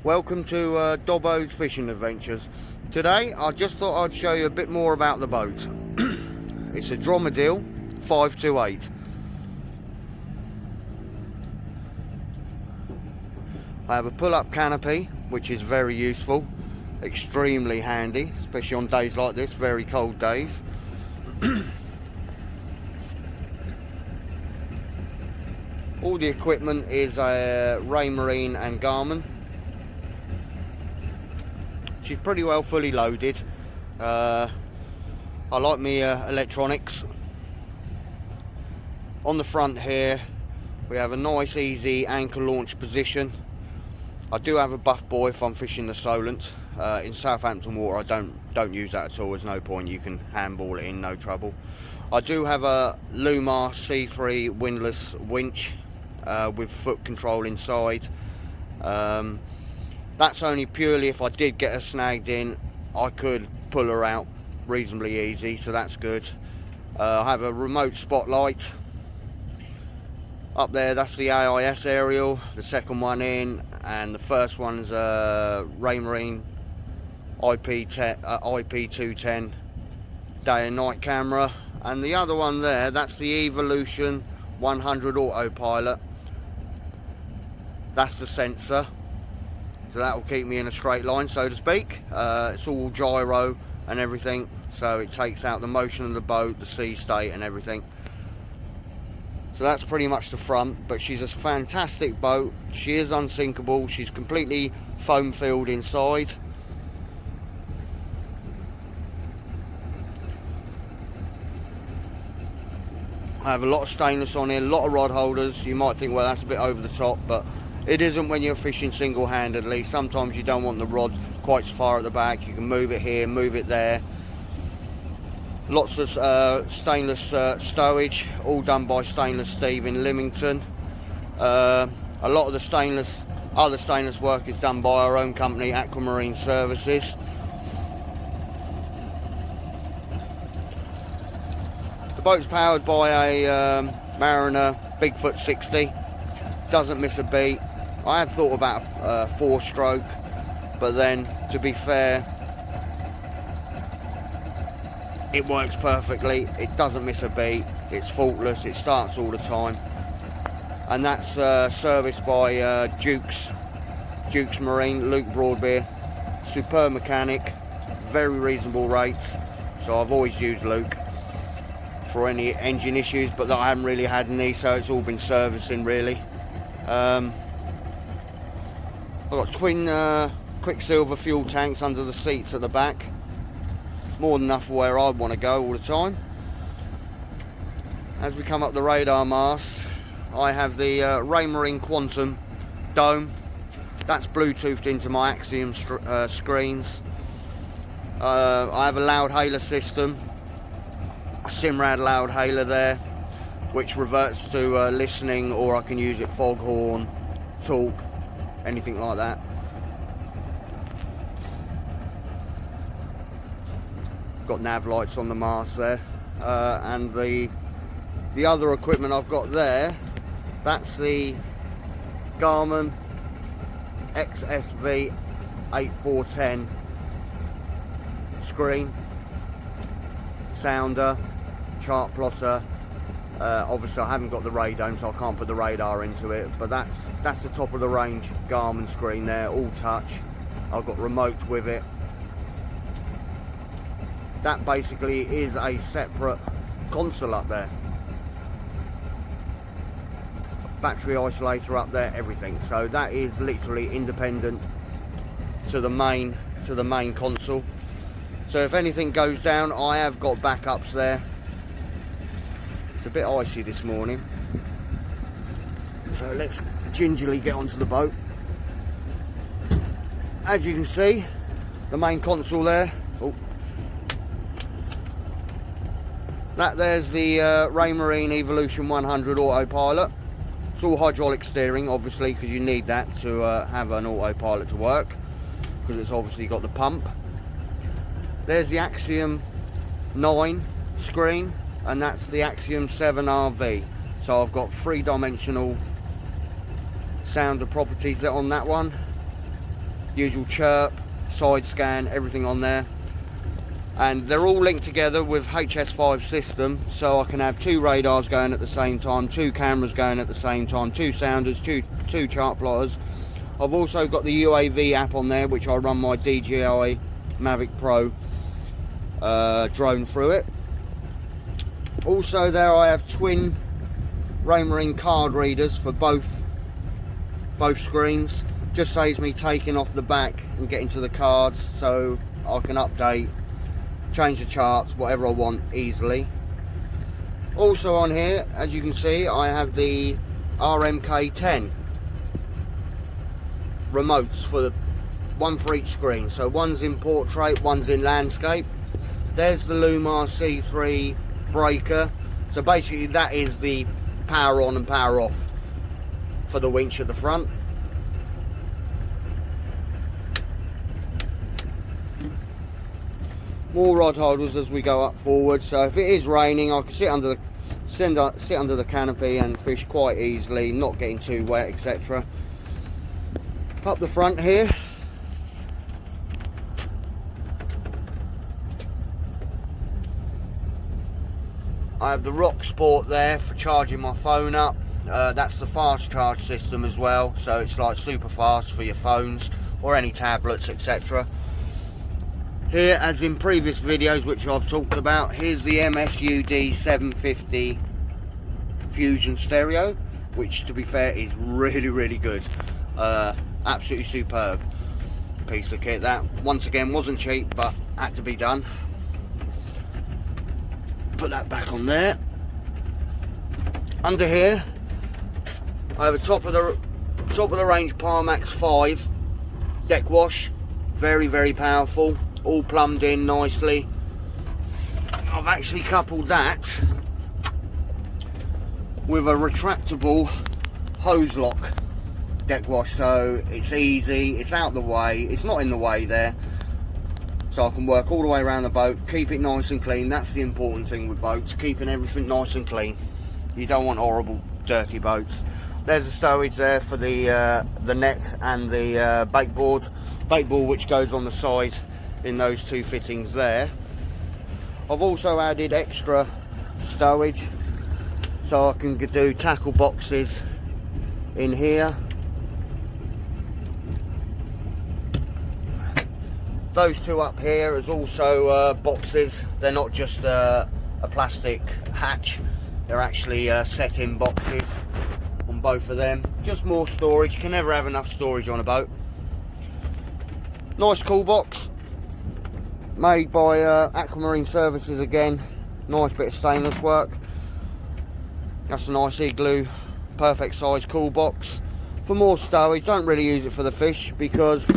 Welcome to Dobbo's Fishing Adventures. Today I just thought I'd show you a bit more about the boat. It's a Dromedale 528. I have a pull-up canopy, which is very useful, extremely handy, especially on days like this, very cold days. All the equipment is a Raymarine and Garmin. She's pretty well fully loaded. I like me electronics. On the front here we have a nice easy anchor launch position. I do have a buff buoy if I'm fishing the Solent. In Southampton water I don't use that at all. There's no point, you can handball it in, no trouble. I do have a Mast C3 windlass winch with foot control inside. That's only purely if I did get her snagged in, I could pull her out reasonably easy, so that's good. I have a remote spotlight. Up there, that's the AIS aerial, the second one in, and the first one's a Raymarine IP210 day and night camera. And the other one there, that's the Evolution 100 autopilot. That's the sensor. So that will keep me in a straight line, so to speak. It's all gyro and everything, so it takes out the motion of the boat, the sea state and everything. So that's pretty much the front, but she's a fantastic boat. She is unsinkable. She's completely foam filled inside. I have a lot of stainless on here, a lot of rod holders. You might think, well, that's a bit over the top, but it isn't when you're fishing single-handedly. Sometimes you don't want the rod quite so far at the back. You can move it here, move it there. Lots of stainless stowage, all done by Stainless Steve in Lymington. A lot of the other stainless work is done by our own company, Aquamarine Services. The boat's powered by a Mariner Bigfoot 60. Doesn't miss a beat. I had thought about a 4-stroke, but then, to be fair, it works perfectly. It doesn't miss a beat. It's faultless. It starts all the time. And that's serviced by Duke's Marine, Luke Broadbeer. Superb mechanic, very reasonable rates. So I've always used Luke for any engine issues, but I haven't really had any, so it's all been servicing really. I've got twin Quicksilver fuel tanks under the seats at the back. More than enough for where I want to go all the time. As we come up the radar mast, I have the Raymarine Quantum dome. That's Bluetoothed into my Axiom screens. I have a loud hailer system, a Simrad loud hailer there, which reverts to listening, or I can use it foghorn, talk, anything like that. Got nav lights on the mast there, and the other equipment I've got there, that's the Garmin XSV 8410 screen, sounder, chart plotter. Obviously I haven't got the radome, so I can't put the radar into it, but that's the top of the range Garmin screen there, all touch. I've got remote with it. That basically is a separate console up there. Battery isolator up there, everything. So that is literally independent to the main console. So if anything goes down, I have got backups there. It's a bit icy this morning, so let's gingerly get onto the boat. As you can see, the main console there. Oh. There's the Raymarine Evolution 100 autopilot. It's all hydraulic steering, obviously, because you need that to have an autopilot to work, because it's obviously got the pump. There's the Axiom 9 screen, and that's the Axiom 7 RV. So I've got 3-dimensional sounder properties on that one. usual chirp, side scan, everything on there. And they're all linked together with HS5 system, so I can have 2 radars going at the same time, 2 cameras going at the same time, 2 sounders, two chart plotters. I've also got the UAV app on there, which I run my DJI Mavic Pro drone through it. Also there I have twin Raymarine card readers for both screens. Just saves me taking off the back and getting to the cards, so I can update, change the charts, whatever I want easily. Also on here, as you can see, I have the RMK10 remotes for one for each screen. So one's in portrait, one's in landscape. There's the Lumar C3 breaker. So basically that is the power on and power off for the winch at the front. More rod holders as we go up forward, so if it is raining I can sit under the canopy and fish quite easily, not getting too wet, etc. Up the front here, I have the Rock Sport there for charging my phone up. That's the fast charge system as well, so it's like super fast for your phones or any tablets, etc. Here, as in previous videos which I've talked about, here's the MSUD 750 Fusion stereo, which to be fair is really good. Absolutely superb piece of kit. That once again wasn't cheap, but had to be done. Put that back on there. Under here I have a top of the range Parmax 5 deck wash, very powerful, all plumbed in nicely. I've actually coupled that with a retractable hose lock deck wash, so it's easy, it's out the way, it's not in the way there, so I can work all the way around the boat, keep it nice and clean. That's the important thing with boats, keeping everything nice and clean. You don't want horrible dirty boats. There's the stowage there for the net and the bait board which goes on the side in those 2 fittings there. I've also added extra stowage so I can do tackle boxes in here. Those 2 up here is also boxes. They're not just a plastic hatch, they're actually set-in boxes on both of them. Just more storage. You can never have enough storage on a boat. Nice cool box, made by Aquamarine Services again. Nice bit of stainless work. That's a nice igloo, perfect size cool box. For more stowage, don't really use it for the fish because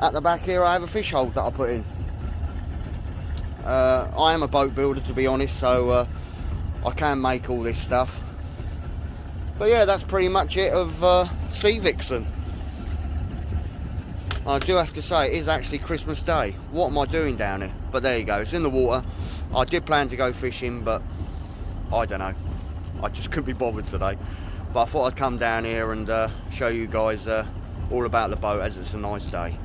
at the back here I have a fish hold that I put in. I am a boat builder, to be honest, so I can make all this stuff. But yeah, that's pretty much it of SEAVIXEN. I do have to say, it is actually Christmas Day. What am I doing down here? But there you go, it's in the water. I did plan to go fishing, but I don't know. I just couldn't be bothered today. But I thought I'd come down here and show you guys all about the boat, as it's a nice day.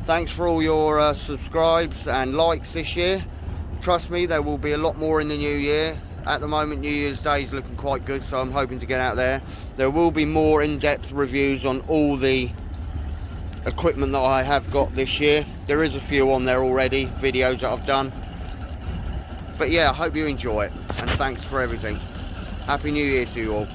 Thanks for all your subscribes and likes this year. Trust me, there will be a lot more in the new year. At the moment, New Year's Day is looking quite good, so I'm hoping to get out there. There will be more in-depth reviews on all the equipment that I have got this year. There is a few on there already, videos that I've done. But yeah, I hope you enjoy it, and thanks for everything. Happy New Year to you all.